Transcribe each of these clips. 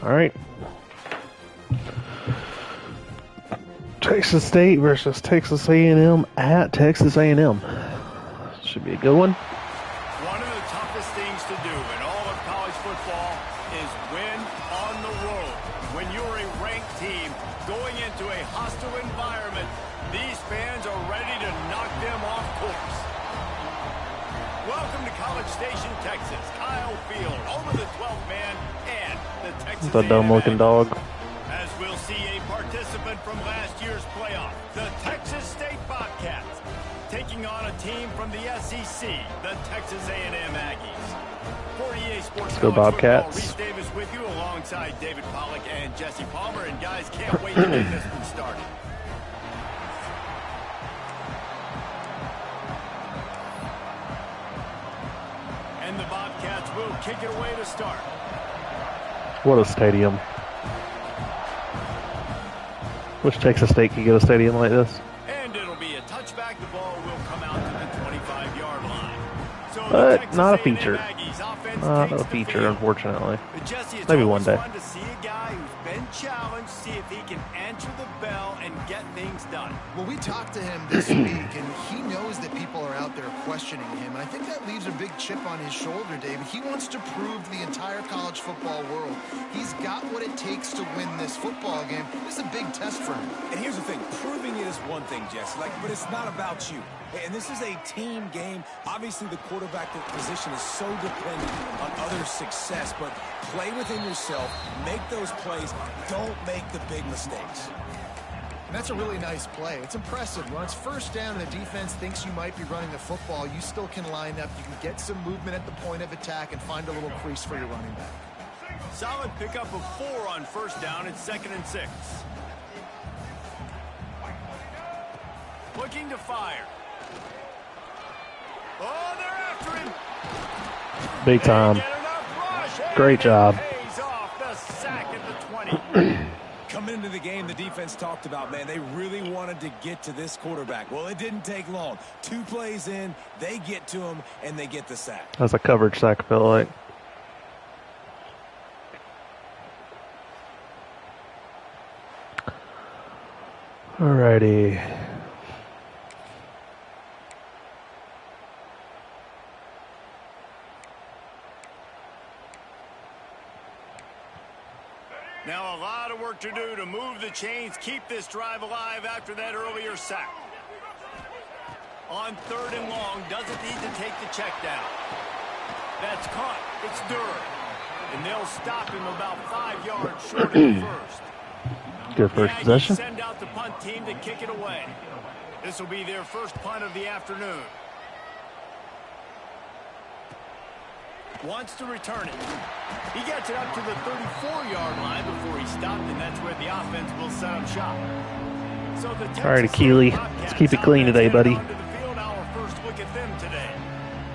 All right. Texas State versus Texas A&M at Texas A&M. Should be a good one. One of the toughest things to do in all of college football is win on the road. When you're a ranked team going into a hostile environment, these fans are ready to knock them off course. Welcome to College Station, Texas. Kyle Field, over the 12th man, and the Texas It's a dumb-looking dog. As we'll see a participant from last year's playoff, the Texas State Bobcats, taking on a team from the SEC, the Texas A&M Aggies. For EA Sports, let's go Bobcats. Reese Davis with you alongside David Pollack and Jesse Palmer. And guys, can't wait to get this one started. And the Bobcats will kick it away to start. What a stadium. Wish Texas State could get a stadium like this. And it'll be a touchback. The ball will come out to the 25-yard line. So But not a feature. Not a feature, unfortunately. Maybe one day. To see a guy who's been challenged, see if he can answer the bell and get things done. Well, we talked to him this week, and he knows that people are out there questioning him. And I think that leaves a big chip on his shoulder, David. He wants to prove to the entire college football world he's got what it takes to win this football game. This is a big test for him. And here's the thing. Proving it is one thing, Jesse, but it's not about you. And this is a team game. Obviously, the quarterback position is so dependent on others' success, but play within yourself, make those plays, don't make the big mistakes. And that's a really nice play. It's impressive. When it's first down and the defense thinks you might be running the football, you still can line up. You can get some movement at the point of attack and find a little crease for your running back. Solid pickup of 4 on first down. It's 2nd and 6. Looking to fire. Oh, they're after him. Big time. Great job. Pays off the sack at the 20. Coming into the game, the defense talked about, man, they really wanted to get to this quarterback. Well, it didn't take long. 2 plays in, they get to him, and they get the sack. That's a coverage sack, I feel like. Alrighty. Now a lot of work to do to move the chains, keep this drive alive after that earlier sack. On 3rd and long, doesn't need to take the check down. That's caught. It's Durham. And they'll stop him about 5 yards short of the first. Good first possession. Send out the punt team to kick it away. This will be their first punt of the afternoon. Wants to return it. He gets it up to the 34-yard line before he stopped, and that's where the offense will set up shop. So the all right, Keely, let's keep it clean today, buddy. Our first look at them today.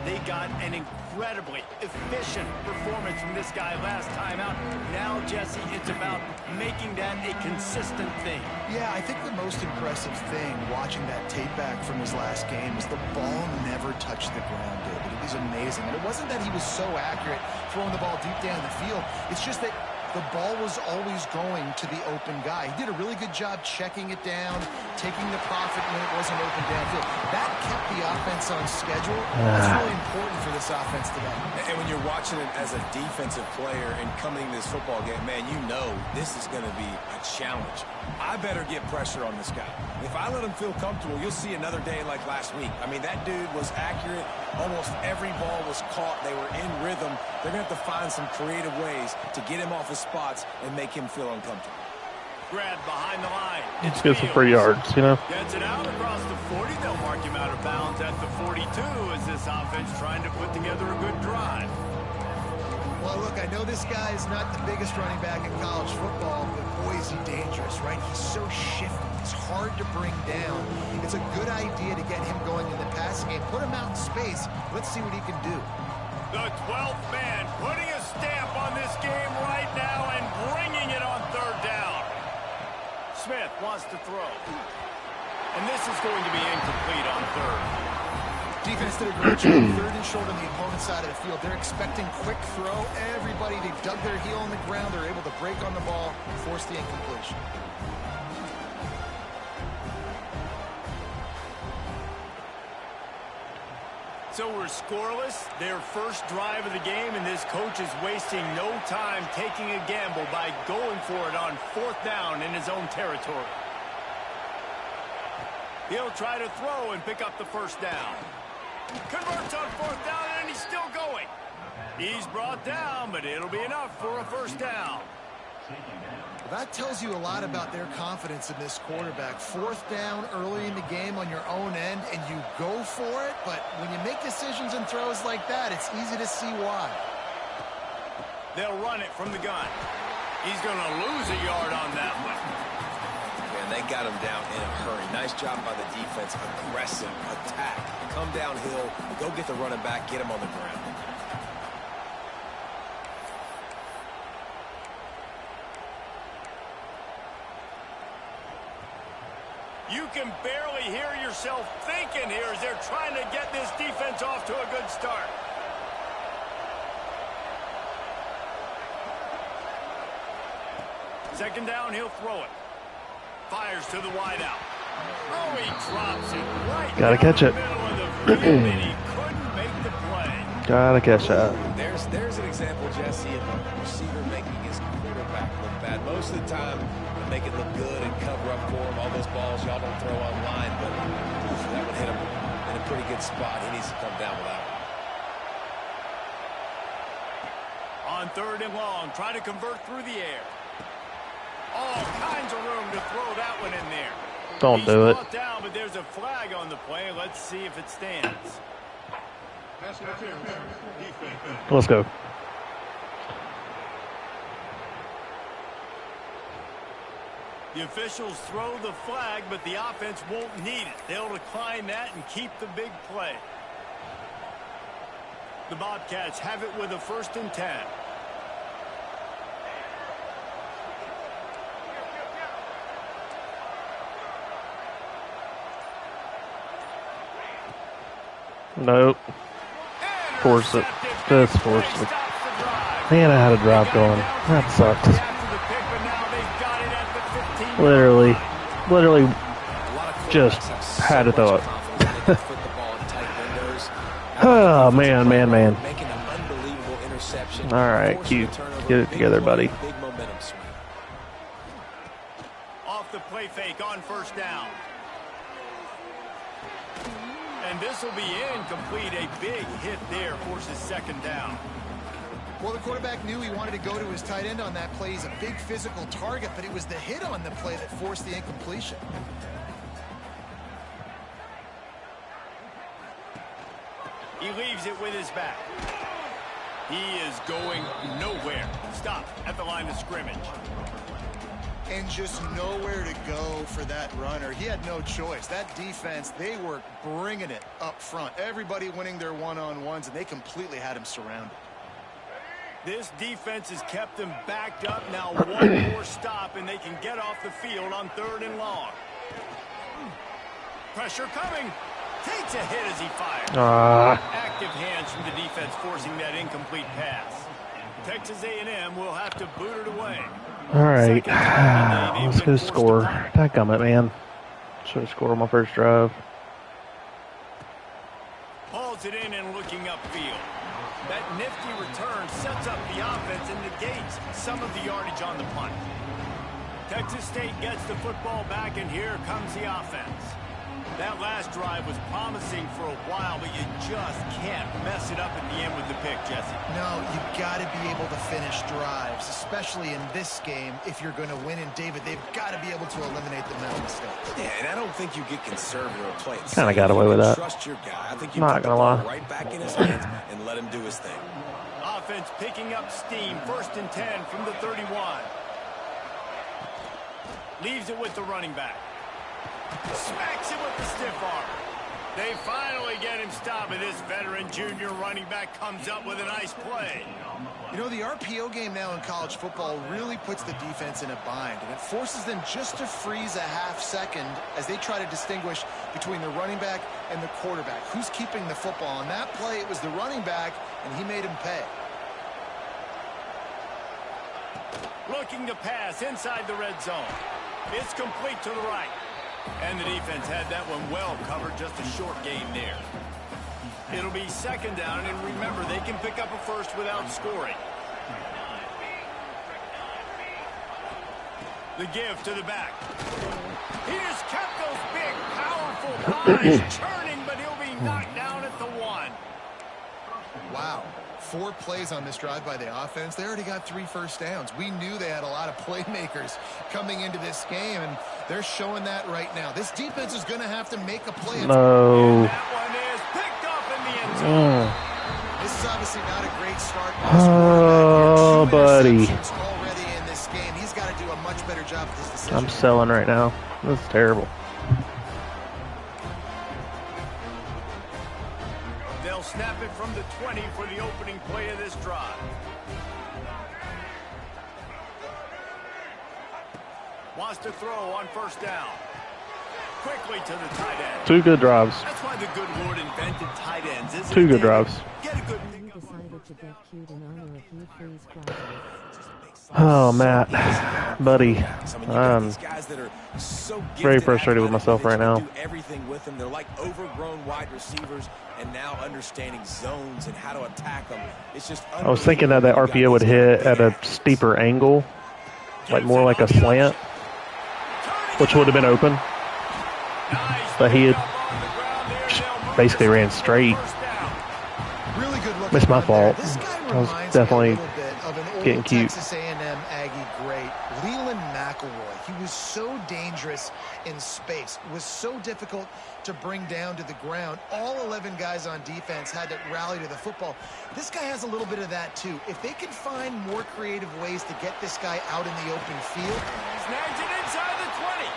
They got an incredibly efficient performance from this guy last time out. Now, Jesse, it's about making that a consistent thing. Yeah, I think the most impressive thing watching that tape back from his last game is the ball never touched the ground, David. It was amazing. And it wasn't that he was so accurate throwing the ball deep down the field. It's just that the ball was always going to the open guy. He did a really good job checking it down, taking the profit when it wasn't open downfield. That kept the offense on schedule. That's really important for this offense today. And when you're watching it as a defensive player and coming to this football game, man, you know this is going to be a challenge. I better get pressure on this guy. If I let him feel comfortable, you'll see another day like last week. I mean, that dude was accurate. Almost every ball was caught. They were in rhythm. They're going to have to find some creative ways to get him off his spots and make him feel uncomfortable. Grab behind the line. Let's get some free yards, you know. Gets it out across the 40. They'll mark him out of bounds at the 42 as this offense trying to put together a good drive. Well, look, I know this guy is not the biggest running back in college football, but boy, is he dangerous, right? He's so shifty. He's hard to bring down. It's a good idea to get him going in the passing game. Put him out in space. Let's see what he can do. The 12th man putting a stamp on this game right now and bringing it on 3rd down. Smith wants to throw. And this is going to be incomplete on 3rd. Defense did a great job. Third and short on the opponent's side of the field. They're expecting quick throw. Everybody, they dug their heel on the ground. They're able to break on the ball, force the incompletion. So we're scoreless, their first drive of the game, and this coach is wasting no time taking a gamble by going for it on 4th down in his own territory. He'll try to throw and pick up the first down. Converts on 4th down, and he's still going. He's brought down, but it'll be enough for a first down. That tells you a lot about their confidence in this quarterback. 4th down early in the game on your own end, and you go for it. But when you make decisions and throws like that, it's easy to see why. They'll run it from the gun. He's going to lose a yard on that one. Man, they got him down in a hurry. Nice job by the defense. Aggressive attack. Come downhill, go get the running back, get him on the ground. You can barely hear yourself thinking here as they're trying to get this defense off to a good start. Second down, he'll throw it. Fires to the wideout. Oh, he drops it right Gotta catch it. in the middle of the field, and he couldn't make the play. Gotta catch that. There's an example, Jesse, of a receiver making his quarterback look bad. Most of the time, they make it look good and cover up for him. All those balls y'all don't throw online, but that would hit him in a pretty good spot. He needs to come down with that one. On 3rd and long, try to convert through the air. All kinds of room to throw that one in there. Don't do it. He's brought down, but there's a flag on the play. Let's see if it stands. Let's go. The officials throw the flag, but the offense won't need it. They'll decline that and keep the big play. The Bobcats have it with a 1st and 10. Nope. Force it. Just force it. Man, I had a drive going. That sucks. Literally just had to throw it. Oh, man. All right, Q. Get it together, buddy. Off the play fake on 1st down. And this will be incomplete. A big hit there forces 2nd down. Well, the quarterback knew he wanted to go to his tight end on that play. He's a big physical target, but it was the hit on the play that forced the incompletion. He leaves it with his back. He is going nowhere. Stop at the line of scrimmage. And just nowhere to go for that runner. He had no choice. That defense, they were bringing it up front. Everybody winning their one-on-ones, and they completely had him surrounded. This defense has kept them backed up. Now one more stop, and they can get off the field on 3rd and long. Pressure coming. Takes a hit as he fires. Active hands from the defense forcing that incomplete pass. Texas A&M will have to boot it away. All right. Let's go score. Dadgummit, man. Should have scored on my first drive. Hauls it in and looking upfield. That nifty return sets up the offense and negates some of the yardage on the punt. Texas State gets the football back, and here comes the offense. That last drive was promising for a while, but you just can't mess it up at the end with the pick, Jesse. No, you've got to be able to finish drives, especially in this game. If you're going to win, and David, they've got to be able to eliminate the mental mistakes. Yeah, and I don't think you get conservative or play it. Kind of got away with that. Trust your guy. I think you Not put gonna the ball lie. right back in his hands and let him do his thing. Offense picking up steam. 1st and 10 from the 31. Leaves it with the running back. Smacks him with the stiff arm. They finally get him stopped, and this veteran junior running back comes up with a nice play. You know, the RPO game now in college football really puts the defense in a bind, and it forces them just to freeze a half second as they try to distinguish between the running back and the quarterback. Who's keeping the football? On that play, it was the running back, and he made him pay. Looking to pass inside the red zone. It's complete to the right. And the defense had that one well covered, just a short gain there. It'll be second down, and remember, they can pick up a first without scoring. The give to the back. He just kept those big, powerful thighs churning, but he'll be knocked down at the 1. Wow. 4 plays on this drive by the offense. They already got 3 first downs. We knew they had a lot of playmakers coming into this game, and they're showing that right now. This defense is going to have to make a play. No. That one is picked up in the end zone. This is obviously not a great start. Oh, buddy. Already in this game. He's got to do a much better job with this decision. I'm selling right now. This is terrible. They'll snap it from the 20 for the opening play of this drive. Wants to throw on first down. Quickly to the tight end. 2 good drives. That's why the good Lord invented tight ends, isn't 2 good it? drives. Get a good We decided to get cute in honor of Hugh Freeze prizes. Oh, Matt, buddy, I'm very frustrated with myself right now. Everything with them. They're like overgrown wide receivers, and now understanding zones and how to attack them. It's just I was thinking that RPO would hit at a steeper angle, like more like a slant, which would have been open. But he had basically ran straight. Really good look. It's my fault. This guy I was reminds definitely me a little bit of an old getting cute. Texas A&M Aggie great, Leland McElroy. He was so dangerous in space, was so difficult to bring down to the ground. All 11 guys on defense had to rally to the football. This guy has a little bit of that too. If they can find more creative ways to get this guy out in the open field. Snags it inside the 20.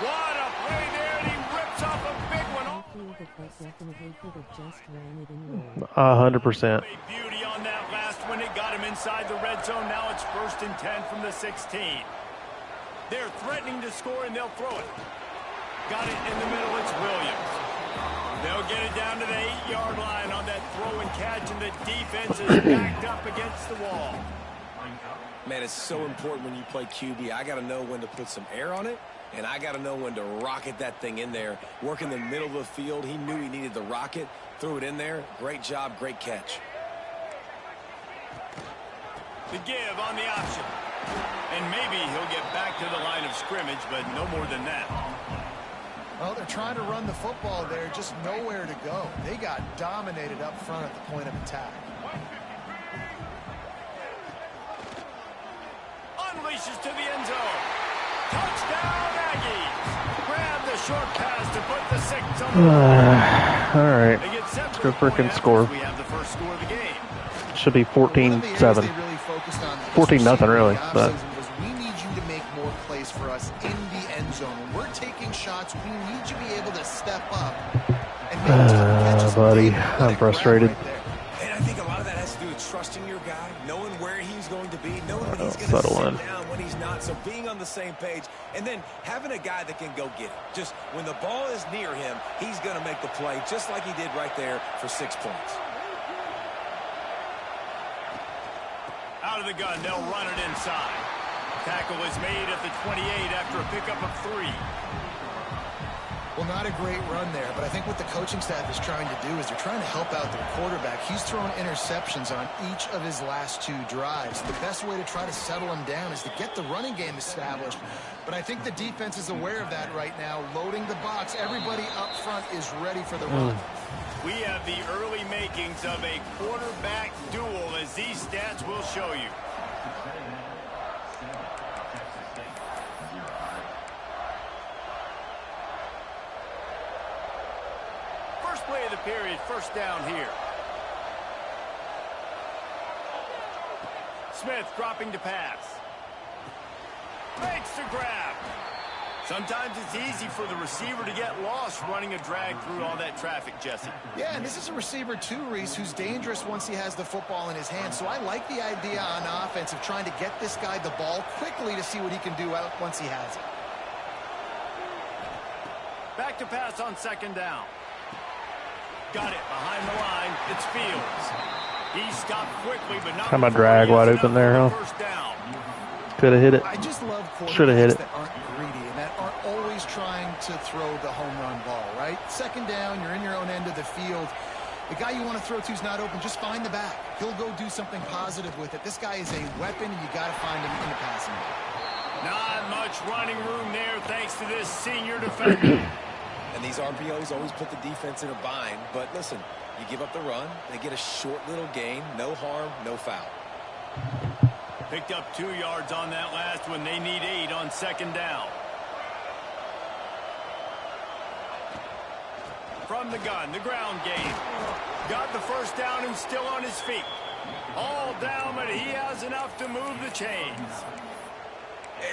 What a play there, and he rips off a big one. I feel that definitely could have just ran it in roll. 100%. Beauty on that last one. It got him inside the red zone. Now it's 1st and 10 from the 16. They're threatening to score, and they'll throw it. Got it in the middle. It's Williams. They'll get it down to the 8-yard line on that throw and catch, and the defense is backed up against the wall. Man, it's so important when you play QB. I got to know when to put some air on it, and I got to know when to rocket that thing in there. Work in the middle of the field. He knew he needed the rocket. Threw it in there. Great job. Great catch. The give on the option. And maybe he'll get back to the line of scrimmage, but no more than that. Well, they're trying to run the football there, just nowhere to go. They got dominated up front at the point of attack. Unleashes to the end zone. Touchdown, Aggies. Grab the short pass to put the 6 on the All right. They get set Let's for go a point frickin' after score. We have the first score of the game. Should be One of the areas 14-7. they really focused on this 14-0 really, offseason but was we need you to make more plays for us in the end zone. When we're taking shots, we need you to be able to step up and make tough catches. buddy, Let it I'm grab frustrated. right there. And I think a lot of that has to do with trusting your guy, knowing where he's going to be, knowing when he's Oh, going to settle in. sit down, when he's not. So being on the same page, and then having a guy that can go get it. Just when the ball is near him, he's going to make the play, just like he did right there for 6 points. Out of the gun, they'll run it inside. Tackle is made at the 28 after a pickup of 3. Well, not a great run there, but I think what the coaching staff is trying to do is they're trying to help out their quarterback. He's thrown interceptions on each of his last 2 drives. The best way to try to settle him down is to get the running game established. But I think the defense is aware of that right now, loading the box. Everybody up front is ready for the run. We have the early makings of a quarterback duel, as these stats will show you. First play of the period, first down here. Smith dropping to pass. Makes the grab. Sometimes it's easy for the receiver to get lost running a drag through all that traffic, Jesse. Yeah, and this is a receiver too, Reese, who's dangerous once he has the football in his hands. So I like the idea on offense of trying to get this guy the ball quickly to see what he can do once he has it. Back to pass on second down. Got it behind the line. It's Fields. He stopped quickly, but not. Kind of drag wide open there, huh? First down. Could have hit it. I just love Should have hit quarterbacks it. that aren't greedy and that aren't always trying to throw the home run ball, right? Second down, you're in your own end of the field. The guy you want to throw to is not open. Just find the back. He'll go do something positive with it. This guy is a weapon, and you got to find him in the passing game. Not much running room there thanks to this senior defender. And these RPOs always put the defense in a bind. But listen, you give up the run, they get a short little gain. No harm, no foul. Picked up 2 yards on that last one. They need 8 on second down. From the gun, the ground game. Got the first down and still on his feet. All down, but he has enough to move the chains.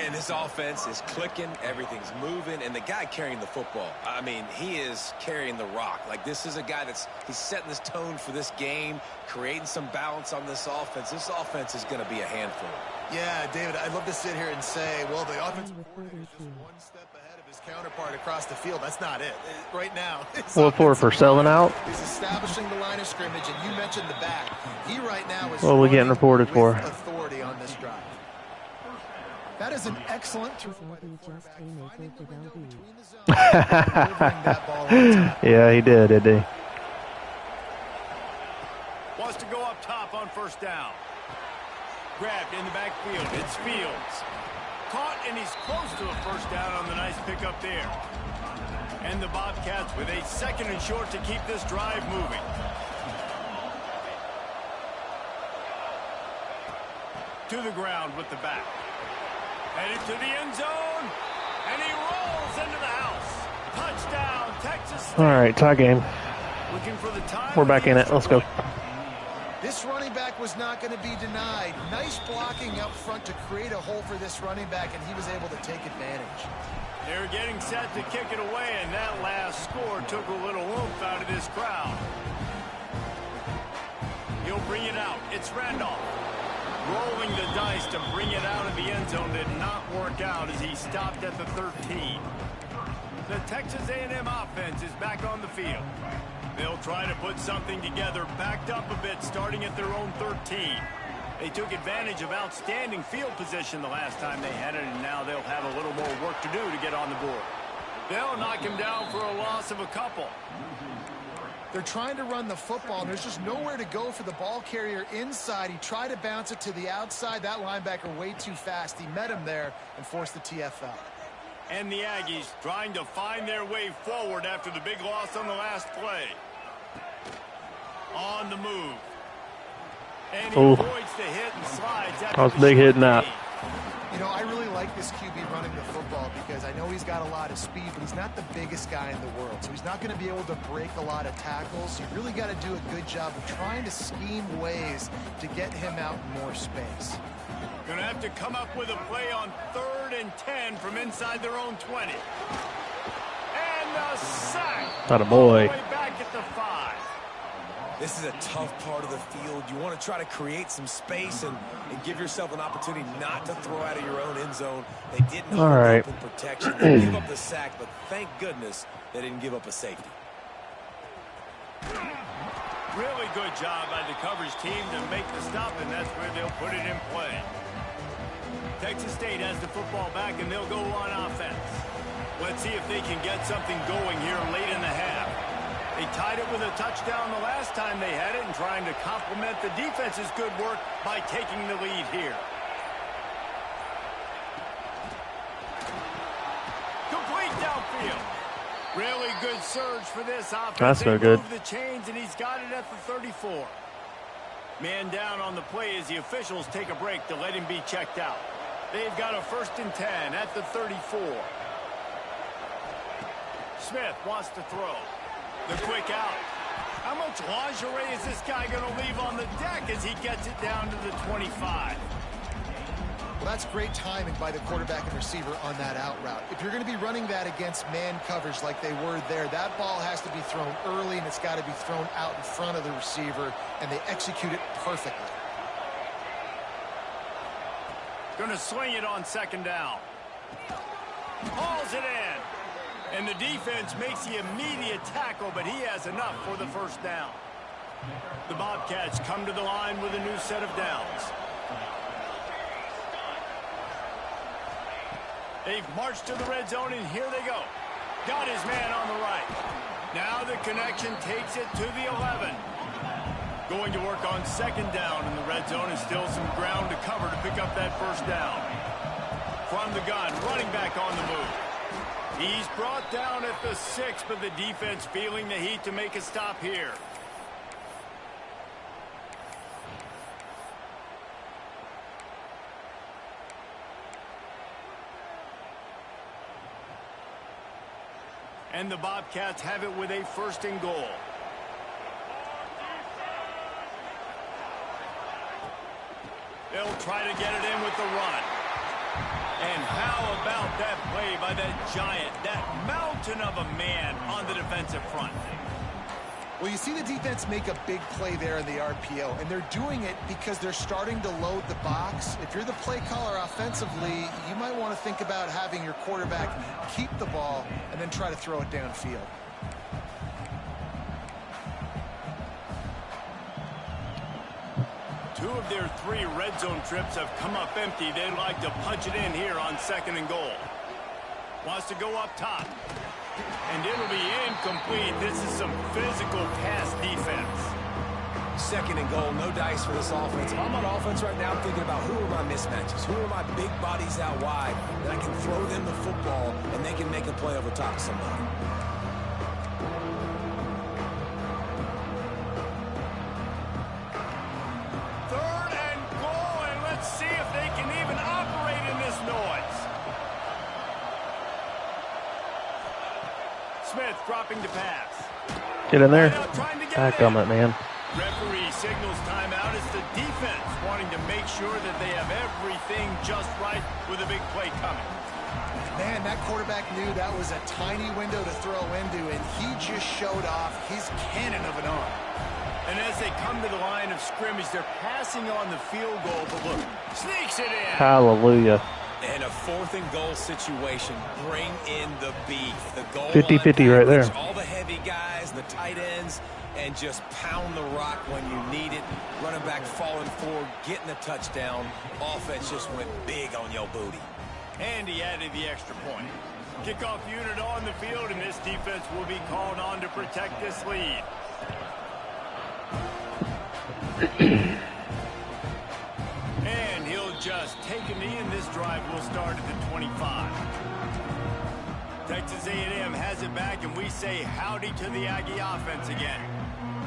And this offense is clicking, everything's moving, and the guy carrying the football, I mean, he is carrying the rock. Like, this is a guy he's setting this tone for this game, creating some balance on this offense. This offense is going to be a handful. Yeah, David, I'd love to sit here and say, well, the offensive coordinator is just one step ahead of his counterpart across the field. That's not it. Right now, What for selling out? he's establishing the line of scrimmage, and you mentioned the back. He right now is What are we getting reported with for? authority on this drive. That is an excellent throw by the Just quarterback, a maker finding the window without between the zones and delivering that ball on time. Yeah, he did he? Wants to go up top on first down. Grabbed in the backfield. It's Fields. Caught, and he's close to a first down on the nice pickup there. And the Bobcats with a second and short to keep this drive moving. To the ground with the back. Headed to the end zone. And he rolls into the house. Touchdown, Texas State. All right, tie game. Looking for the time. We're back in it. Let's go. This running back was not going to be denied. Nice blocking up front to create a hole for this running back, and he was able to take advantage. They're getting set to kick it away, and that last score took a little oomph out of this crowd. He'll bring it out. It's Randolph. Rolling the dice to bring it out of the end zone did not work out as he stopped at the 13. The Texas A&M offense is back on the field. They'll try to put something together, backed up a bit, starting at their own 13. They took advantage of outstanding field position the last time they had it, and now they'll have a little more work to do to get on the board. They'll knock him down for a loss of a couple. They're trying to run the football, and there's just nowhere to go for the ball carrier inside. He tried to bounce it to the outside. That linebacker way too fast. He met him there and forced the TFL. And the Aggies trying to find their way forward after the big loss on the last play. On the move. And he avoids the hit and slides. That was a big hit and that. You know, I really like this QB running the football because I know he's got a lot of speed, but he's not the biggest guy in the world. So he's not going to be able to break a lot of tackles. You really got to do a good job of trying to scheme ways to get him out in more space. Going to have to come up with a play on 3rd and 10 from inside their own 20. And a sack. Atta boy. All the way back at the 5. This is a tough part of the field. You want to try to create some space and give yourself an opportunity not to throw out of your own end zone. They didn't hold up in protection. They give up the sack, but thank goodness they didn't give up a safety. Really good job by the coverage team to make the stop, and that's where they'll put it in play. Texas State has the football back, and they'll go on offense. Let's see if they can get something going here late in the half. They tied it with a touchdown the last time they had it and trying to complement the defense's good work by taking the lead here. Complete downfield. Really good surge for this offense. That's no good. Move the chains, and he's got it at the 34. Man down on the play as the officials take a break to let him be checked out. They've got a 1st and 10 at the 34. Smith wants to throw. The quick out. How much lingerie is this guy going to leave on the deck as he gets it down to the 25? Well, that's great timing by the quarterback and receiver on that out route. If you're going to be running that against man coverage like they were there, that ball has to be thrown early, and it's got to be thrown out in front of the receiver, and they execute it perfectly. Going to swing it on second down. Hauls it in. And the defense makes the immediate tackle, but he has enough for the first down. The Bobcats come to the line with a new set of downs. They've marched to the red zone, and here they go. Got his man on the right. Now the connection takes it to the 11. Going to work on second down in the red zone, and still some ground to cover to pick up that first down. From the gun, running back on the move. He's brought down at the 6, but the defense feeling the heat to make a stop here. And the Bobcats have it with a 1st and goal. They'll try to get it in with the run. And how about that play by that giant, that mountain of a man on the defensive front? Well, you see the defense make a big play there in the RPO, and they're doing it because they're starting to load the box. If you're the play caller offensively, you might want to think about having your quarterback keep the ball and then try to throw it downfield. Two of their 3 red zone trips have come up empty. They'd like to punch it in here on 2nd and goal. Wants to go up top. And it'll be incomplete. This is some physical pass defense. 2nd and goal, no dice for this offense. If I'm on offense right now, I'm thinking about who are my mismatches? Who are my big bodies out wide that I can throw them the football and they can make a play over top of somebody. Smith dropping to pass. Get in there. Back on it, man. Referee signals timeout. It's the defense wanting to make sure that they have everything just right with a big play coming. Man, that quarterback knew that was a tiny window to throw into, and he just showed off his cannon of an arm. And as they come to the line of scrimmage, they're passing on the field goal, but look, sneaks it in. Hallelujah. And a 4th and goal situation. Bring in the beef. The goal 50-50 right there. All the heavy guys, the tight ends, and just pound the rock when you need it. Running back falling forward, getting the touchdown. Offense just went big on your booty. And he added the extra point. Kickoff unit on the field, and this defense will be called on to protect this lead. And he'll just take a knee, and this drive will start at the 25. Texas A&M has it back, and we say howdy to the Aggie offense again.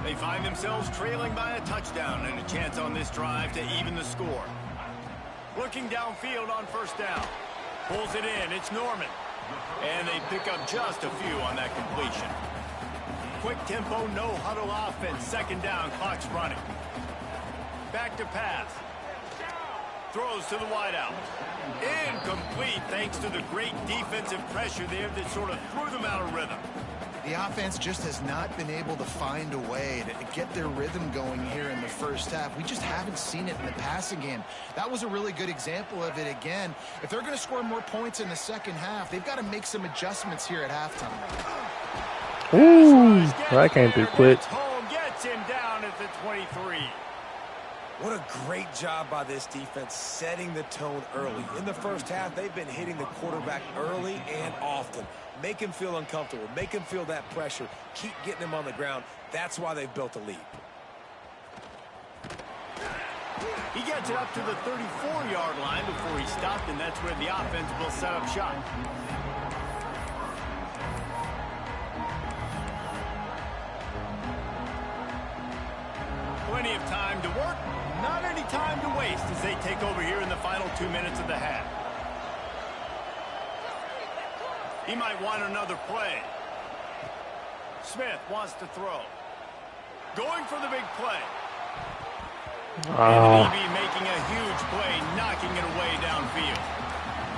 They find themselves trailing by a touchdown and a chance on this drive to even the score. Looking downfield on 1st down. Pulls it in. It's Norman. And they pick up just a few on that completion. Quick tempo, no huddle offense. 2nd down, clock's running. Back to pass. Throws to the wideout. Incomplete thanks to the great defensive pressure there that sort of threw them out of rhythm. The offense just has not been able to find a way to get their rhythm going here in the 1st half. We just haven't seen it in the passing game. That was a really good example of it again. If they're going to score more points in the 2nd half, they've got to make some adjustments here at halftime. Ooh, that came through quick. Gets him down at the 23. What a great job by this defense setting the tone early. In the 1st half, they've been hitting the quarterback early and often. Make him feel uncomfortable. Make him feel that pressure. Keep getting him on the ground. That's why they've built a lead. He gets it up to the 34-yard line before he stopped, and that's where the offense will set up shop. Plenty of time to work, not any time to waste as they take over here in the final 2 minutes of the half. He might want another play. Smith wants to throw. Going for the big play. And he'll be making a huge play, knocking it away downfield. field.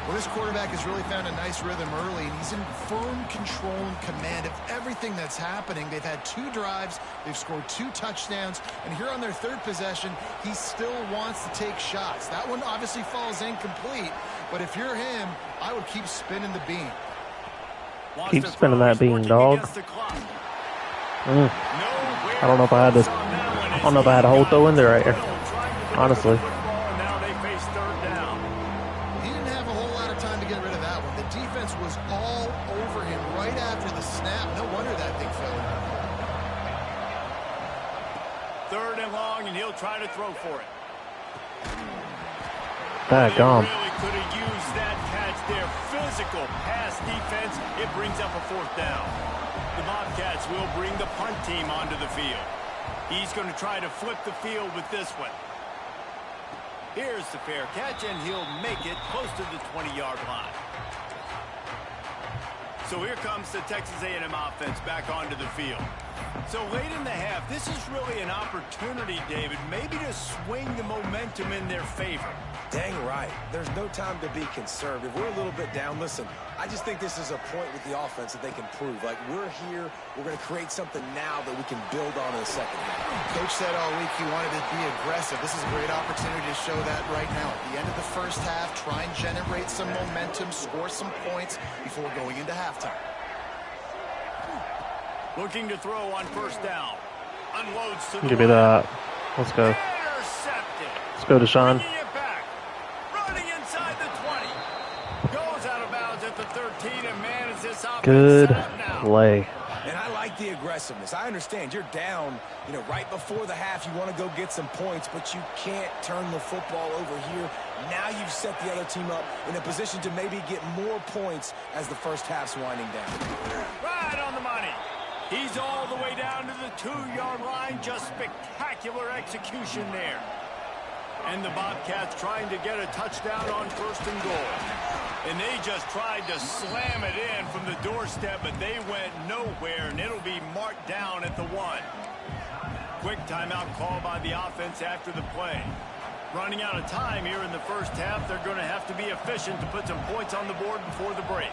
Well, this quarterback has really found a nice rhythm early, and he's in firm control and command of everything that's happening. They've had 2 drives, they've scored 2 touchdowns, and here on their 3rd possession, he still wants to take shots. That one obviously falls incomplete, but if you're him, I would keep spinning the beam. Keep spinning that beam, dog. I don't know if I had this. I don't know if I had a whole throw in there right here. Honestly. Now they face 3rd down. He didn't have a whole lot of time to get rid of that one. The defense was all over him right after the snap. No wonder that thing fell. 3rd and long, and he'll try to throw for it. Daggone. Really could have used that catch there. Physical pass defense. It brings up a 4th down. The Bobcats will bring the punt team onto the field. He's going to try to flip the field with this one. Here's the fair catch, and he'll make it close to the 20-yard line. So here comes the Texas A&M offense back onto the field. So late in the half, this is really an opportunity, David, maybe to swing the momentum in their favor. Dang right. There's no time to be conservative. We're a little bit down. Listen, I just think this is a point with the offense that they can prove. Like, we're here. We're going to create something now that we can build on in the second half. Coach said all week he wanted to be aggressive. This is a great opportunity to show that right now. At the end of the first half, try and generate some momentum, score some points before going into halftime. Looking to throw on 1st down. Unloads to the Give me that. Let's go. Intercepted. Let's go, Deshaun. Bringing it back. Running inside the 20. Goes out of bounds at the 13, and man, is this offense Good set up now. play. And I like the aggressiveness. I understand you're down, right before the half. You want to go get some points, but you can't turn the football over here. Now you've set the other team up in a position to maybe get more points as the first half's winding down. Right on the money. He's all the way down to the 2-yard line. Just spectacular execution there. And the Bobcats trying to get a touchdown on 1st and goal. And they just tried to slam it in from the doorstep, but they went nowhere, and it'll be marked down at the 1. Quick timeout call by the offense after the play. Running out of time here in the first half, they're going to have to be efficient to put some points on the board before the break.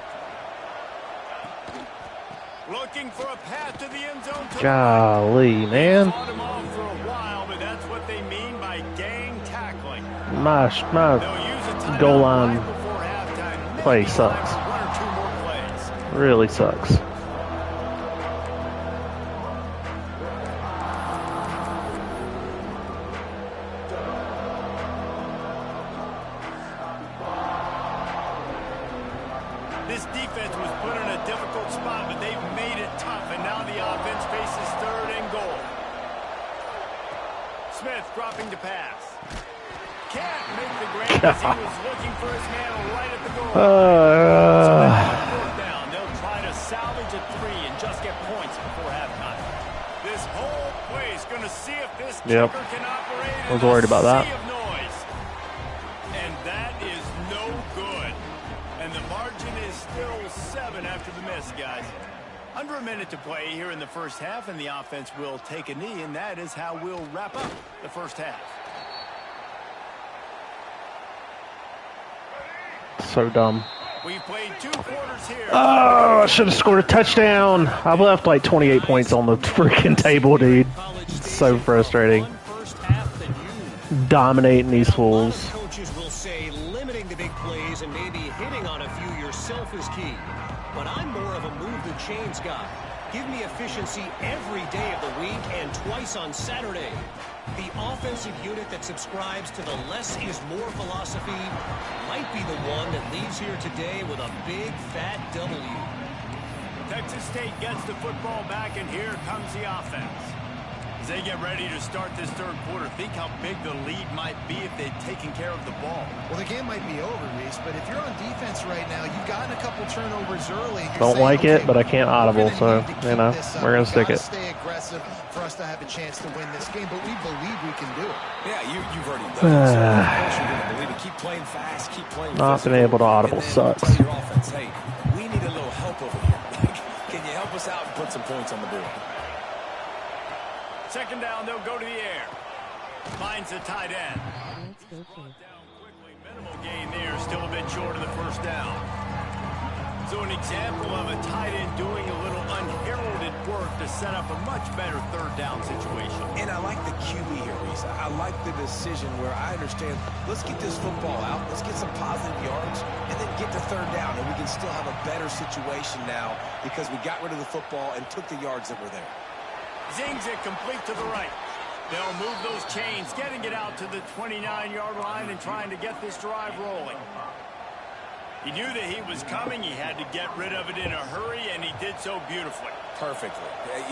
Looking for a path to the end zone. Golly, man. Fought him off for a while, but that's what they mean by gang tackling. My goal line play sucks. Really sucks. This defense was put in a difficult spot, but they've made it tough, and now the offense faces 3rd and goal. Smith dropping to pass. Can't make the grade as he was looking for his man right at the goal. Down. They'll try to salvage a 3 and just get points before halftime. This whole play is going to see if this kicker can operate. I was worried about that. Of noise. And that is no good. And the margin is still 7 after the miss, guys. Under a minute to play here in the first half, and the offense will take a knee, and that is how we'll wrap up the first half. So dumb. We've played 2 quarters here. Oh, I should have scored a touchdown. I've left like 28 points on the freaking table, dude. It's so frustrating. Dominating these fools. Coaches will say limiting the big plays and maybe hitting on a few yourself is key. But I'm more of a move the chains guy. Give me efficiency every day of the week and twice on Saturday. The offensive unit that subscribes to the less is more philosophy might be the one that leaves here today with a big fat W. Texas State gets the football back, and here comes the offense. As they get ready to start this 3rd quarter, think how big the lead might be if they'd taken care of the ball. Well, the game might be over, Reese, but if you're on defense right now, you've gotten a couple turnovers early. Don't like it, but I can't audible, so, we're going to stick it. Stay aggressive for us to have a chance to win this game, but we believe we can do it. Yeah, you've already done it. So of course you're going to believe it. Keep playing fast, keep playing Not being able to audible sucks. Tell your offense, hey, we need a little help over here. Can you help us out and put some points on the board? 2nd down, they'll go to the air. Finds the tight end. Let's go for it. Down quickly. Minimal gain there. Still short of the first down. So an example of a tight end doing a little unheralded work to set up a much better third down situation. And I like the QB here, Reese. I like the decision where I understand, let's get this football out, let's get some positive yards, and then get to third down, and we can still have a better situation now because we got rid of the football and took the yards that were there. Zings it complete to the right. They'll move those chains, getting it out to the 29-yard line and trying to get this drive rolling. He knew that he was coming. He had to get rid of it in a hurry, and he did so beautifully. Perfectly.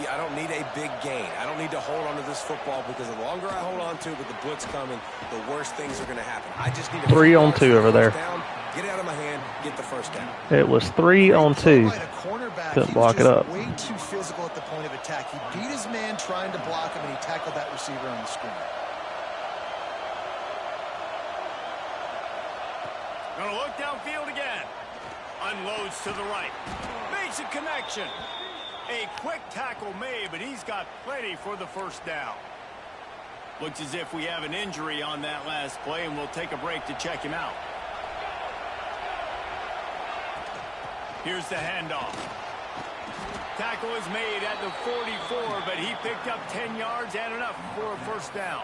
I don't need a big gain. I don't need to hold on to this football because the longer I hold on to it with the blitz coming, the worse things are going to happen. I just need 3 on 2 over there. Down, get it out of my hand, get the first down. It was 3 on 2. Couldn't block it up. Way too physical at the point of attack. He beat his man trying to block him, and he tackled that receiver on the screen. Gonna look downfield again. Unloads to the right. Makes a connection. A quick tackle made, but he's got plenty for the first down. Looks as if we have an injury on that last play, and we'll take a break to check him out. Here's the handoff. Tackle is made at the 44, but he picked up 10 yards and enough for a first down.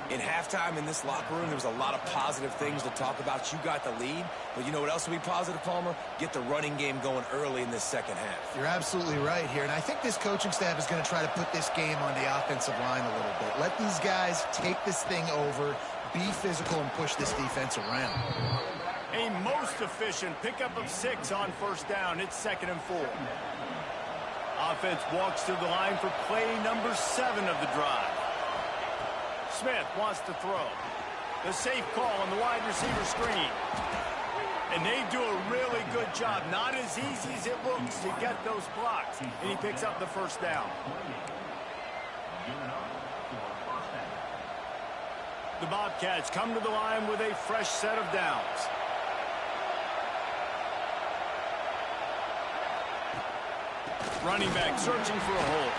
In halftime in this locker room, there was a lot of positive things to talk about. You got the lead, but you know what else will be positive, Palmer? Get the running game going early in this second half. You're absolutely right here, and I think this coaching staff is going to try to put this game on the offensive line a little bit. Let these guys take this thing over, be physical, and push this defense around. A most efficient pickup of 6 on first down. It's 2nd and 4. Offense walks to the line for play number 7 of the drive. Smith wants to throw. The safe call on the wide receiver screen. And they do a really good job. Not as easy as it looks to get those blocks. And he picks up the first down. The Bobcats come to the line with a fresh set of downs. Running back searching for a hole.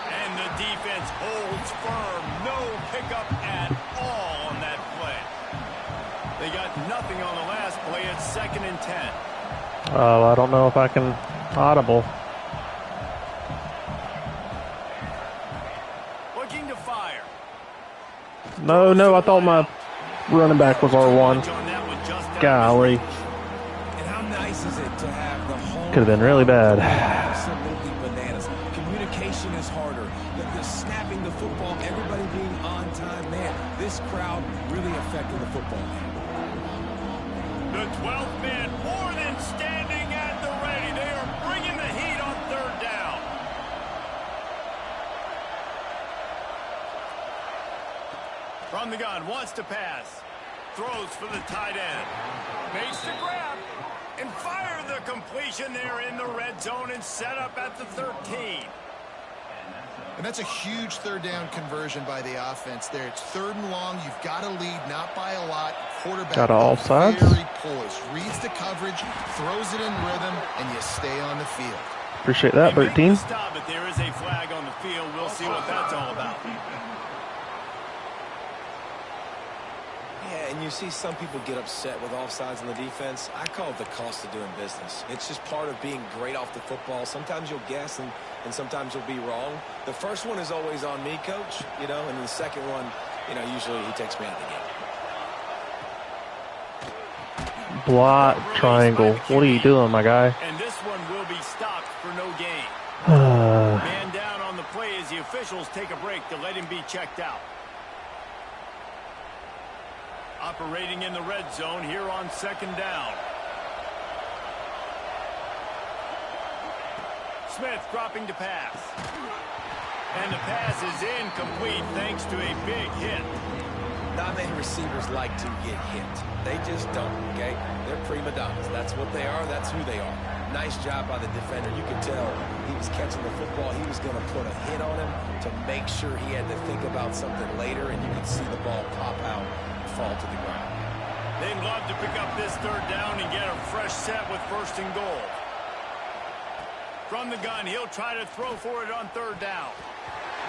And the defense holds firm. No pickup at all on that play. They got nothing on the last play. It's 2nd and 10. Oh, I don't know if I can audible. Looking to fire. No, I thought my running back was R1. Golly. And how nice is it to have the home? Could have been really bad. Absolutely bananas. Communication is harder. The snapping the football, everybody being on time. Man, this crowd really affected the football game. The 12th man more than standing at the ready. They are bringing the heat on third down. From the gun, wants to pass. Throws for the tight end. Makes the grab. And fire the completion there in the red zone and set up at the 13. And that's a huge third down conversion by the offense there. It's 3rd and long. You've got to lead, not by a lot. Quarterback got all sides. Very poised. Reads the coverage, throws it in rhythm, and you stay on the field. Appreciate that, 13. Stop it. There is a flag on the field. We'll see what that's all about. Yeah, and you see some people get upset with offsides on the defense. I call it the cost of doing business. It's just part of being great off the football. Sometimes you'll guess and sometimes you'll be wrong. The first one is always on me, Coach, and the second one, usually he takes me out of the game. Block triangle. What are you doing, my guy? And this one will be stopped for no gain. Man down on the play as the officials take a break to let him be checked out. Operating in the red zone here on 2nd down. Smith dropping to pass. And the pass is incomplete thanks to a big hit. Not many receivers like to get hit. They just don't, okay? They're prima donnas. That's what they are. That's who they are. Nice job by the defender. You could tell he was catching the football. He was going to put a hit on him to make sure he had to think about something later, and you could see the ball pop out and fall to the ground. They'd love to pick up this third down and get a fresh set with 1st and goal. From the gun, he'll try to throw for it on 3rd down.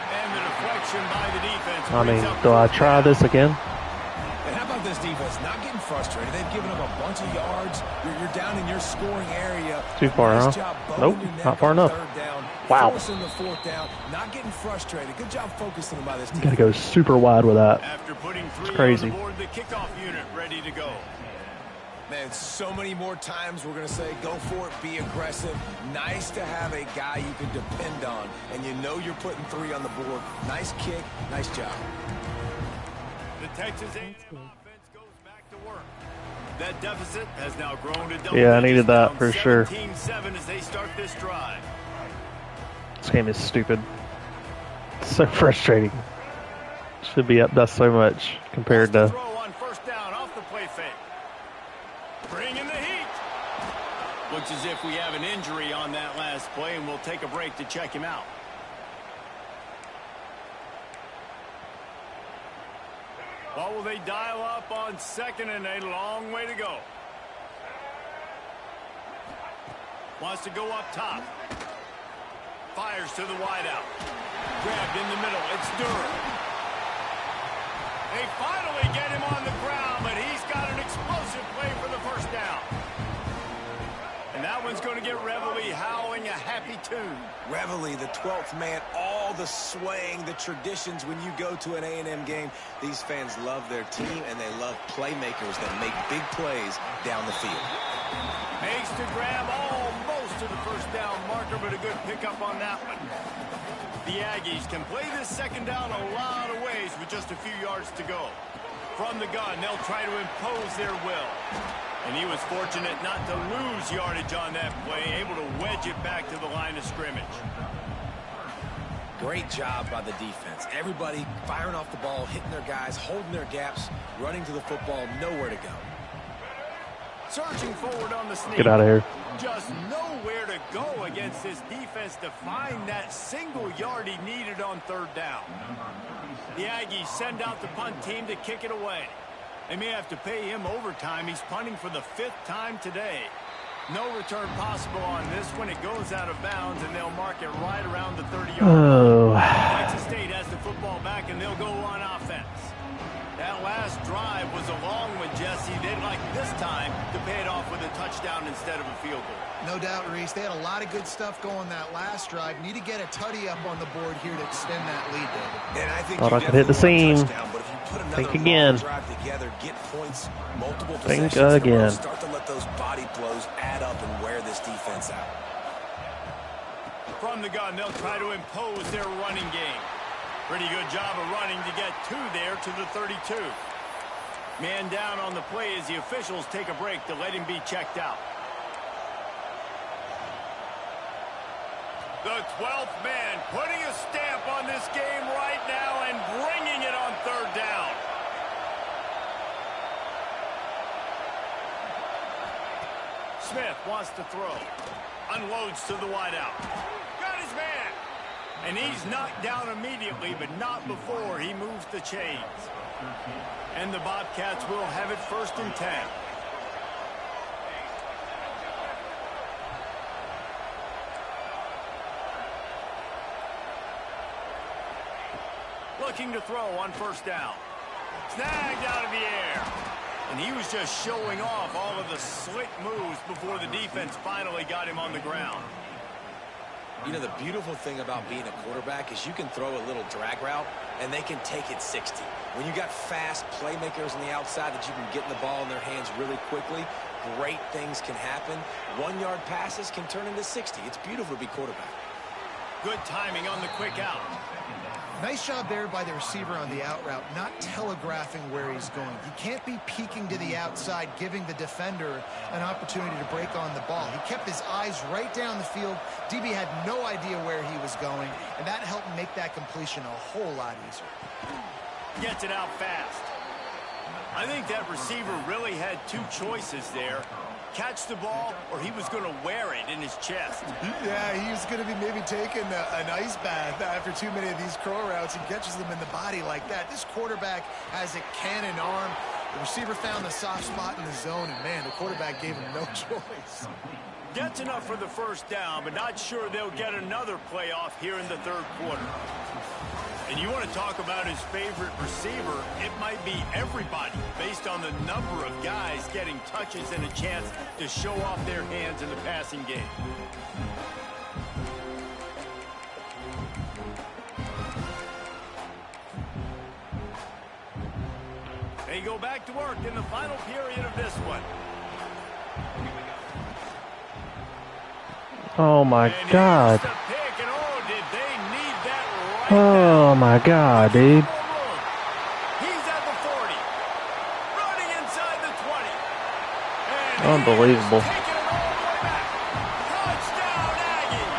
And the deflection by the defense. Do I try this again? And how about with this defense, not getting frustrated. They've given up a bunch of yards. You're down in your scoring area. Too far, nice huh? job Nope, bowing your neck not far on enough. third down, Wow. forcing the fourth down, not getting frustrated. Good job focusing by this You defense. got to go super wide with that. After putting 3 crazy. on the board, the kickoff unit ready to go. Man, so many more times we're going to say, go for it, be aggressive. Nice to have a guy you can depend on, and you know you're putting 3 on the board. Nice kick, nice job. The Texas A&M offense goes back to work. That deficit has now grown to double Yeah, I needed that digits, for sure. 17-7 as they start this drive. This game is stupid. So frustrating. Should be up by so much compared to. Throw on first down off the play fake. Bring in the heat. Looks as if we have an injury on that last play, and we'll take a break to check him out. What will they dial up on second and a long way to go? Wants to go up top. Fires to the wideout. Grabbed in the middle. It's Durham. They finally get him on the ground, but he's got an explosive play for the first down. And that one's going to get Reveille howling a happy tune. Reveille, the 12th man, all the swaying, the traditions when you go to an A&M game. These fans love their team, and they love playmakers that make big plays down the field. Makes to grab almost to the first down marker, but a good pickup on that one. The Aggies can play this second down a lot of ways with just a few yards to go. From the gun, they'll try to impose their will. And he was fortunate not to lose yardage on that play, able to wedge it back to the line of scrimmage. Great job by the defense. Everybody firing off the ball, hitting their guys, holding their gaps, running to the football, nowhere to go. Surging forward on the sneak. Get out of here. Just nowhere to go against this defense to find that single yard he needed on third down. The Aggies send out the punt team to kick it away. They may have to pay him overtime. He's punting for the 5th time today. No return possible on this one. It goes out of bounds, and they'll mark it right around the 30-yard line. Texas State has the football back, and they'll go on offense. That last drive was a long one, Jesse. They'd like this time to pay it off with a touchdown instead of a field goal. No doubt, Reese. They had a lot of good stuff going that last drive. Need to get a tutty up on the board here to extend that lead, David. And I think Thought I could hit the seam. Think again. Together, get points, multiple Think possessions in a row, again. start to let those body blows add up and wear this defense out. From the gun, they'll try to impose their running game. Pretty good job of running to get 2 there to the 32. Man down on the play as the officials take a break to let him be checked out. The 12th man putting a stamp on this game right now and bringing it on third down. Smith wants to throw. Unloads to the wideout. Got his man. And he's knocked down immediately, but not before he moves the chains. And the Bobcats will have it 1st and 10. Looking to throw on first down. Snagged out of the air. And he was just showing off all of the slick moves before the defense finally got him on the ground. You know, the beautiful thing about being a quarterback is you can throw a little drag route, and they can take it 60. When you got fast playmakers on the outside that you can get the ball in their hands really quickly, great things can happen. 1-yard passes can turn into 60. It's beautiful to be quarterback. Good timing on the quick out. Nice job there by the receiver on the out route, not telegraphing where he's going. He can't be peeking to the outside, giving the defender an opportunity to break on the ball. He kept his eyes right down the field. DB had no idea where he was going, and that helped make that completion a whole lot easier. Gets it out fast. I think that receiver really had 2 choices there. Catch the ball, or he was going to wear it in his chest. Yeah, he was going to be maybe taking an ice bath after too many of these curl routes and catches them in the body like that. This quarterback has a cannon arm. The receiver found the soft spot in the zone, and, man, the quarterback gave him no choice. Gets enough for the first down, but not sure they'll get another playoff here in the 3rd quarter. And you want to talk about his favorite receiver, it might be everybody based on the number of guys getting touches and a chance to show off their hands in the passing game. They go back to work in the final period of this one. Oh my God. Oh my God, dude. He's at the 40. Running inside the 20. And unbelievable. taking it all the way back. Touchdown, Aggie.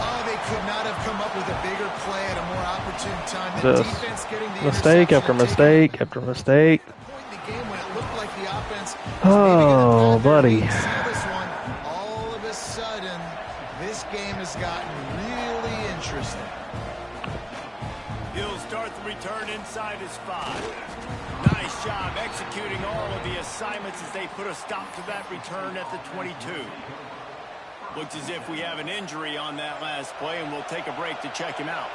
Oh, they could not have come up with a bigger play at a more opportune time. The Just defense getting the mistake after interception and mistake after mistake. taking the point in the game when it looked like the offense was Oh, maybe gonna buddy. seal this one. All of a sudden, this game has gotten really interesting. He'll start the return inside his 5. Nice job executing all of the assignments as they put a stop to that return at the 22. Looks as if we have an injury on that last play, and we'll take a break to check him out.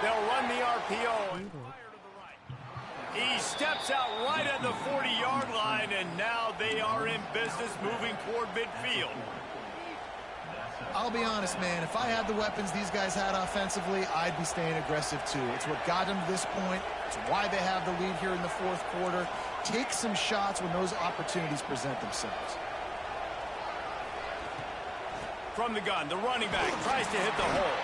They'll run the RPO and fire to the right. He steps out right at the 40-yard line, and now they are in business moving toward midfield. I'll be honest, man. If I had the weapons these guys had offensively, I'd be staying aggressive too. It's what got them to this point. It's why they have the lead here in the fourth quarter. Take some shots when those opportunities present themselves. From the gun, the running back tries to hit the hole.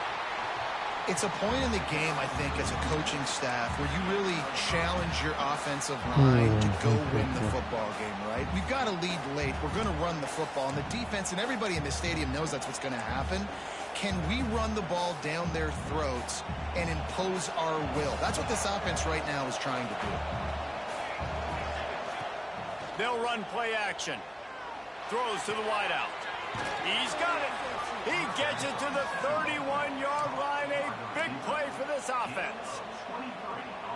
It's a point in the game, I think, as a coaching staff where you really challenge your offensive line to go win the football game, right? We've got to lead late. We're going to run the football. And the defense and everybody in the stadium knows that's what's going to happen. Can we run the ball down their throats and impose our will? That's what this offense right now is trying to do. They'll run play action. Throws to the wideout. He's got it. He gets it to the 31-yard line. A big play for this offense.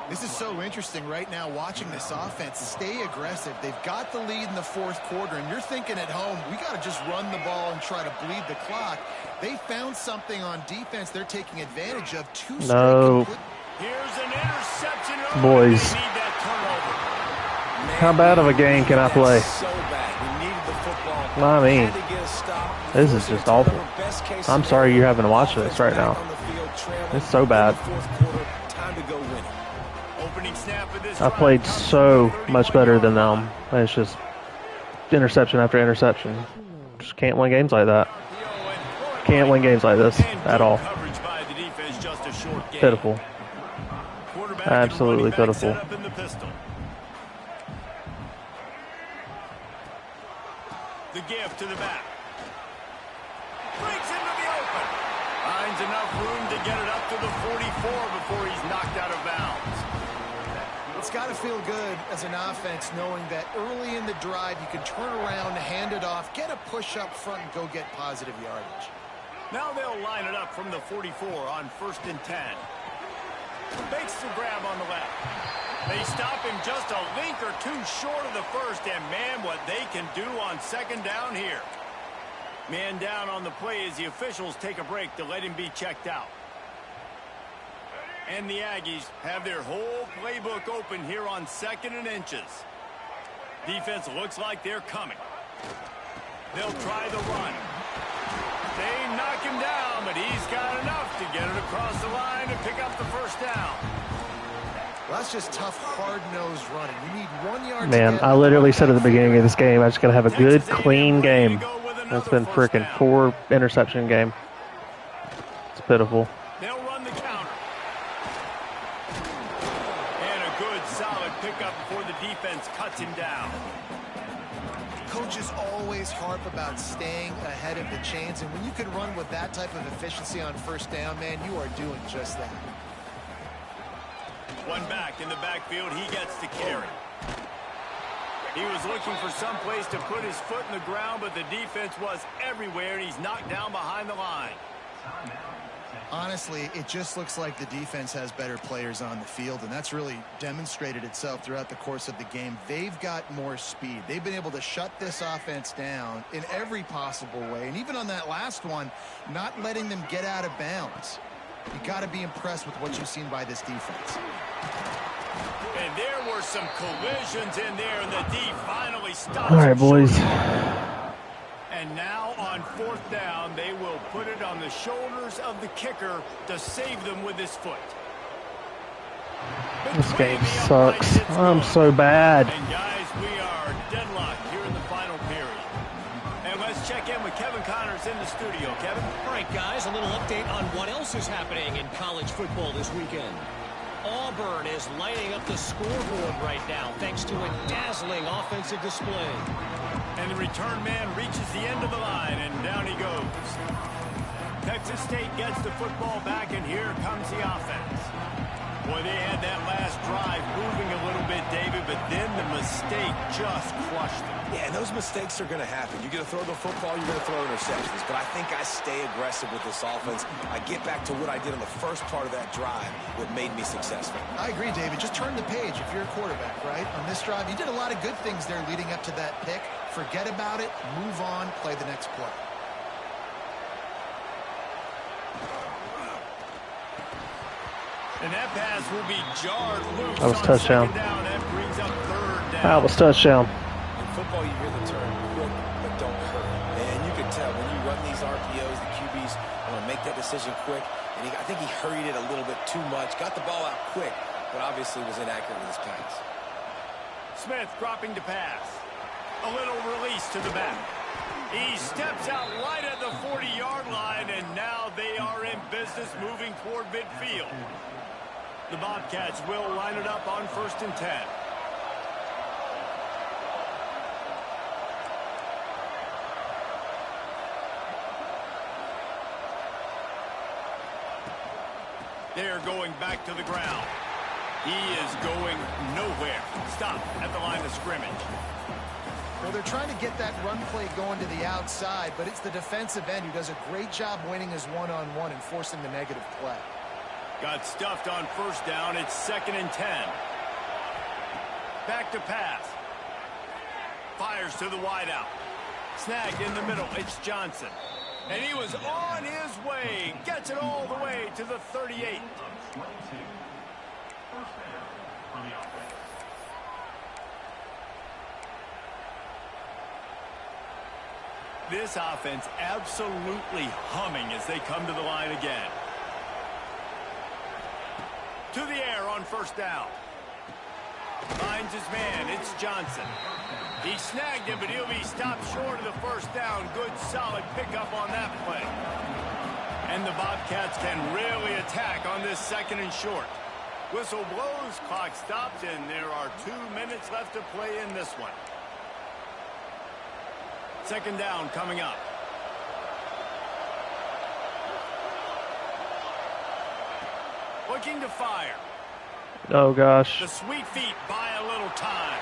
This is so interesting right now watching this offense. Stay aggressive. They've got the lead in the fourth quarter, and you're thinking at home, we got to just run the ball and try to bleed the clock. They found something on defense they're taking advantage of. No. Here's an interception. Boys. They need that turnover. How bad of a game can I play? So bad. We needed the football. I mean, Had to get a stop. this is just awful. I'm sorry you're having to watch this right now. It's so bad. Time to go win it. Opening snap of this I played so much better than them. It's just interception after interception. Just can't win games like that. Can't win games like this at all. Pitiful. Absolutely pitiful. The give to the back. Breaks into the open. Finds enough room to get it up to the 44 before he's knocked out of bounds. It's got to feel good as an offense knowing that early in the drive you can turn around, hand it off, get a push up front, and go get positive yardage. Now they'll line it up from the 44 on 1st and 10. Makes the grab on the left. They stop him just a link or two short of the first, and man, what they can do on 2nd down here. Man down on the play as the officials take a break to let him be checked out. And the Aggies have their whole playbook open here on 2nd and inches. Defense looks like they're coming. They'll try the run. They knock him down, but he's got enough to get it across the line and pick up the 1st down. Well, that's just tough, hard-nosed running. You need 1 yard. Man, I literally said at the beginning of this game, I just got to have a good, clean game. That's been freaking 4 interception game. It's pitiful. They'll run the counter. And a good, solid pickup before the defense cuts him down. Coaches always harp about staying ahead of the chains, and when you can run with that type of efficiency on 1st down, man, you are doing just that. One back in the backfield, he gets the carry. He was looking for some place to put his foot in the ground, but the defense was everywhere, and he's knocked down behind the line. Honestly, it just looks like the defense has better players on the field, and that's really demonstrated itself throughout the course of the game. They've got more speed. They've been able to shut this offense down in every possible way, and even on that last one, not letting them get out of bounds. You got to be impressed with what you've seen by this defense. And there were some collisions in there, and the D finally stops. All right, boys. And now on 4th down, they will put it on the shoulders of the kicker to save them with his foot. This game sucks. I'm so bad. And guys, we are deadlocked here in the final period. And let's check in with Kevin Connors in the studio. Kevin? All right, guys, a little update on what else is happening in college football this weekend. Auburn is lighting up the scoreboard right now thanks to a dazzling offensive display. And the return man reaches the end of the line, and down he goes. Texas State gets the football back, and here comes the offense. Boy, they had that last drive moving a little bit, David, but then the mistake just crushed them. Yeah, and those mistakes are going to happen. You're going to throw the football, you're going to throw interceptions. But I think I stay aggressive with this offense. I get back to what I did on the first part of that drive, what made me successful. I agree, David. Just turn the page if you're a quarterback, right? On this drive, you did a lot of good things there leading up to that pick. Forget about it, move on, play the next play. And that pass will be jarred loose. That was touchdown. Down. That brings up 3rd down. That was touchdown. In football, you hear the term quick, but don't hurt. And you can tell when you run these RPOs, the QBs want to make that decision quick. And I think he hurried it a little bit too much. Got the ball out quick, but obviously was inaccurate with his pass. Smith dropping to pass. A little release to the back. He steps out right at the 40-yard line, and now they are in business moving toward midfield. The Bobcats will line it up on 1st and 10. They're going back to the ground. He is going nowhere. Stop at the line of scrimmage. Well, they're trying to get that run play going to the outside, but it's the defensive end who does a great job winning his one-on-one and forcing the negative play. Got stuffed on 1st down. It's 2nd and 10. Back to pass. Fires to the wideout. Snagged in the middle. It's Johnson. And he was on his way. Gets it all the way to the 38. This offense absolutely humming as they come to the line again. To the air on 1st down. Finds his man. It's Johnson. He snagged him, but he'll be stopped short of the 1st down. Good, solid pickup on that play. And the Bobcats can really attack on this 2nd and short. Whistle blows, clock stops, and there are 2 minutes left to play in this one. 2nd down coming up. Looking to fire. Oh, gosh. The sweet feet buy a little time.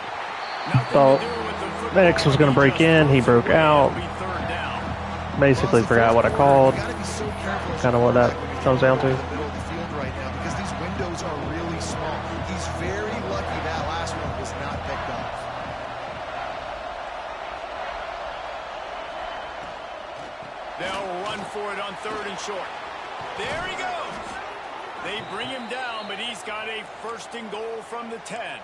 Nothing Thought to do with the football. X was going to break in. He broke out. It'll be 3rd down. Basically forgot what I called. You gotta be so careful. Kind of what that comes down to. In the middle of the field right now because these windows are really small. He's very lucky that last one was not picked off. They'll run for it on 3rd and short. There he goes. They bring him down, but he's got a 1st and goal from the 10.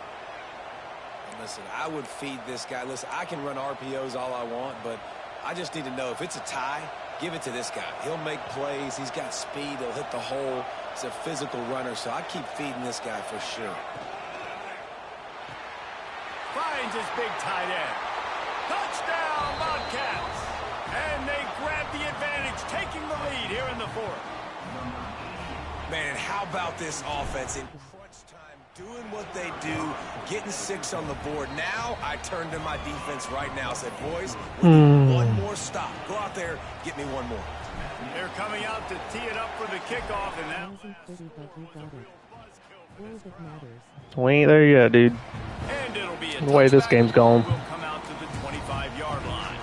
Listen, I would feed this guy. Listen, I can run RPOs all I want, but I just need to know if it's a tie, give it to this guy. He'll make plays. He's got speed. He'll hit the hole. He's a physical runner, so I keep feeding this guy for sure. Finds his big tight end. Touchdown, Bobcats. And they grab the advantage, taking the lead here in the 4th. Man, and how about this offense in crunch time, doing what they do, getting 6 on the board. Now I turn to my defense right now, said, boys, we need one more stop. Go out there, get me one more. They're coming out to tee it up for the kickoff, and that Wasn't pretty, but you got it. All that matters. We ain't there yet, dude. and it'll be a The way this game's going. will come out to the 25-yard line.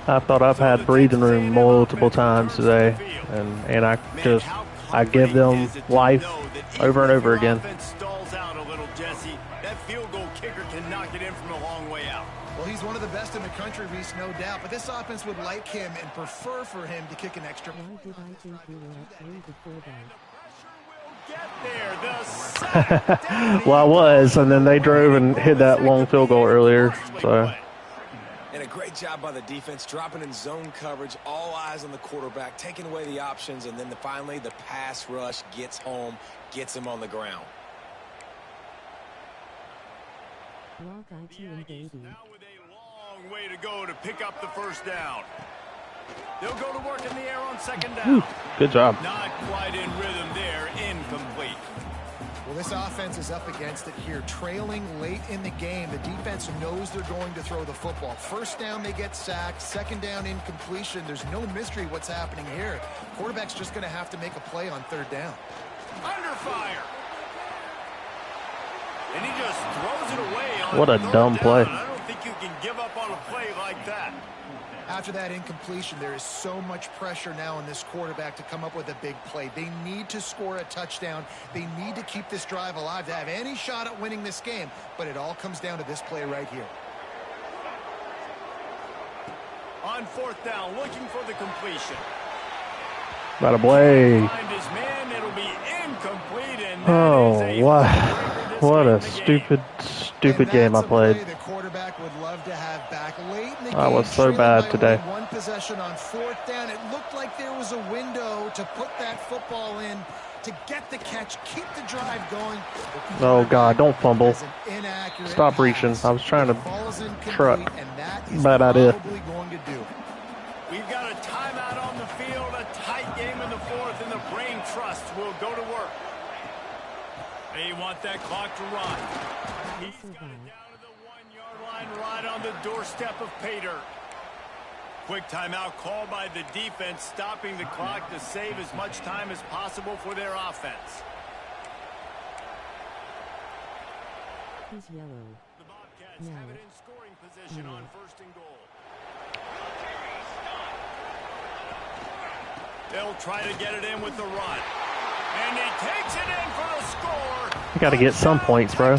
I thought I've had breathing room multiple times today, and I give them life over and over again. Stalls out a little, Jesse. That field goal kicker can knock it in from a long way out. Well, he's one of the best in the country, Reese, no doubt. But this offense would like him and prefer for him to kick an extra. Why did I think we were up 3 before that? Get there, the sack. Well, I was, and then they drove and hit that long field goal earlier. So. And a great job by the defense, dropping in zone coverage, all eyes on the quarterback, taking away the options, and then finally the pass rush gets home, gets him on the ground. Block IT and baby. Now with a long way to go to pick up the first down. They'll go to work in the air on second down. Good job. Not quite in rhythm there, incomplete. Well, this offense is up against it here. Trailing late in the game, the defense knows they're going to throw the football. First down, they get sacked. Second down, incompletion. There's no mystery what's happening here. Quarterback's just going to have to make a play on third down. Under fire. And he just throws it away on what a dumb play. I don't think you can give up on a play like that. After that incompletion, there is so much pressure now on this quarterback to come up with a big play. They need to score a touchdown. They need to keep this drive alive to have any shot at winning this game. But it all comes down to this play right here. On fourth down, looking for the completion. About a play. Find his man, it'll be incomplete, and that Oh, is a what a late in the game. stupid game I played. The quarterback would love to have back late in the game. I was so trailing bad by today. only one possession on fourth down. It looked like there was a window to put that football in to get the catch, keep the drive going. Oh, God, don't fumble. Has an inaccurate Stop reaching. pass. I was trying to Ball's incomplete, truck. and that is Bad idea. probably going to do it. We've got a timeout on the field, a tight game in the fourth, and the brain trust will go to work. They want that clock to run. He's got it down to the 1-yard line, right on the doorstep of Pater. Quick timeout called by the defense, stopping the clock to save as much time as possible for their offense. He's yellow. The Bobcats have it in scoring position on first and goal. They'll try to get it in with the run. And he takes it in for the score. You got to get some points, bro.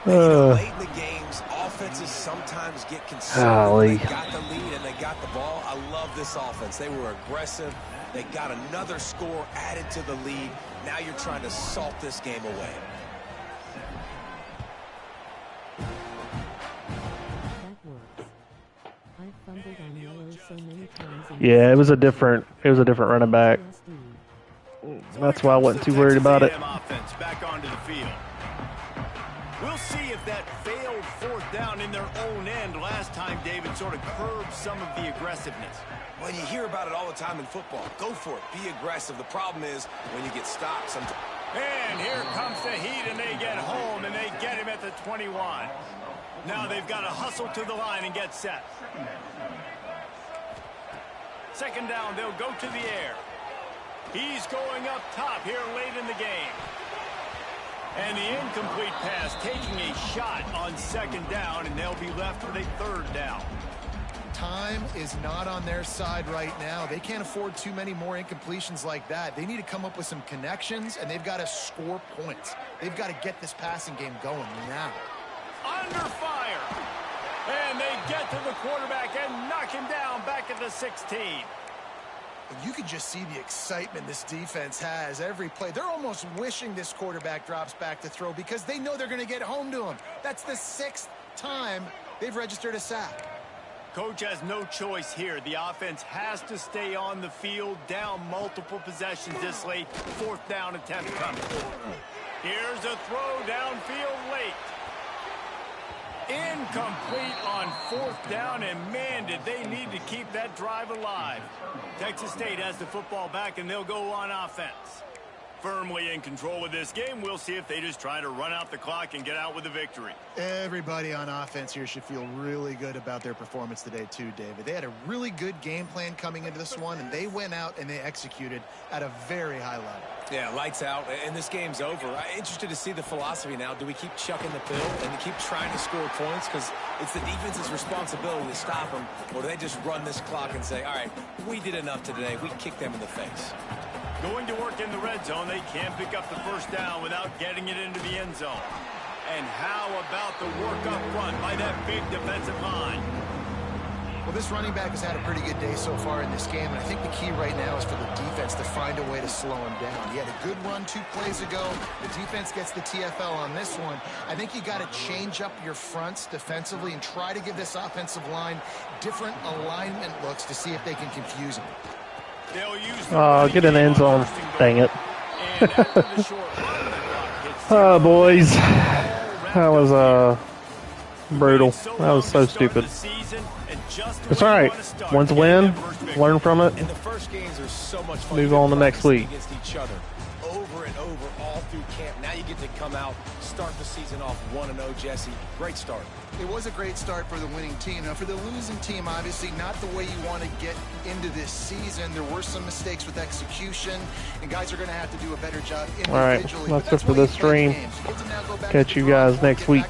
Late in the games, offenses sometimes get conservative. They got the lead and they got the ball. I love this offense. They were aggressive. They got another score added to the lead. Now you're trying to salt this game away. That works. I've fumbled on yellow so many times. Yeah, it was a different running back. Dynasty. That's why I wasn't too worried about it. Offense back onto the field. We'll see if that failed fourth down in their own end last time, David, sort of curbed some of the aggressiveness. When you hear about it all the time in football, go for it. Be aggressive. The problem is when you get stopped sometimes. And here comes the heat, and they get home, and they get him at the 21. Now they've got to hustle to the line and get set. Second down, they'll go to the air. He's going up top here late in the game. And the incomplete pass taking a shot on second down, and they'll be left with a third down. Time is not on their side right now. They can't afford too many more incompletions like that. They need to come up with some connections, and they've got to score points. They've got to get this passing game going now. Under fire. And they get to the quarterback and knock him down back at the 16. You can just see the excitement this defense has every play. They're almost wishing this quarterback drops back to throw because they know they're going to get home to him. That's the 6th time they've registered a sack. Coach has no choice here. The offense has to stay on the field, down multiple possessions this late. Fourth down attempt coming. Here's a throw downfield late. Incomplete on fourth down, and man, did they need to keep that drive alive. Texas State has the football back, and they'll go on offense. Firmly in control of this game. We'll see if they just try to run out the clock and get out with a victory. Everybody on offense here should feel really good about their performance today too, David. They had a really good game plan coming into this one, and they went out and they executed at a very high level. Yeah, lights out, and this game's over. I'm interested to see the philosophy now. Do we keep chucking the pill and keep trying to score points because it's the defense's responsibility to stop them, or do they just run this clock and say, all right, we did enough today. We kicked them in the face. Going to work in the red zone, they can't pick up the first down without getting it into the end zone. And how about the work up front by that big defensive line? Well, this running back has had a pretty good day so far in this game, and I think the key right now is for the defense to find a way to slow him down. He had a good run 2 plays ago. The defense gets the TFL on this one. I think you got to change up your fronts defensively and try to give this offensive line different alignment looks to see if they can confuse him. Get in the end zone. Dang it. Oh, boys. That was brutal. That was so stupid. It's all right. Wins a win. Learn from it. Move on to next week. Over and over all through camp. Now you get to come out, start the season off 1-0, Jesse. Great start. It was a great start for the winning team. Now, for the losing team, obviously not the way you want to get into this season. There were some mistakes with execution, and guys are going to have to do a better job individually. All right, that's it for this stream. Catch you guys next week.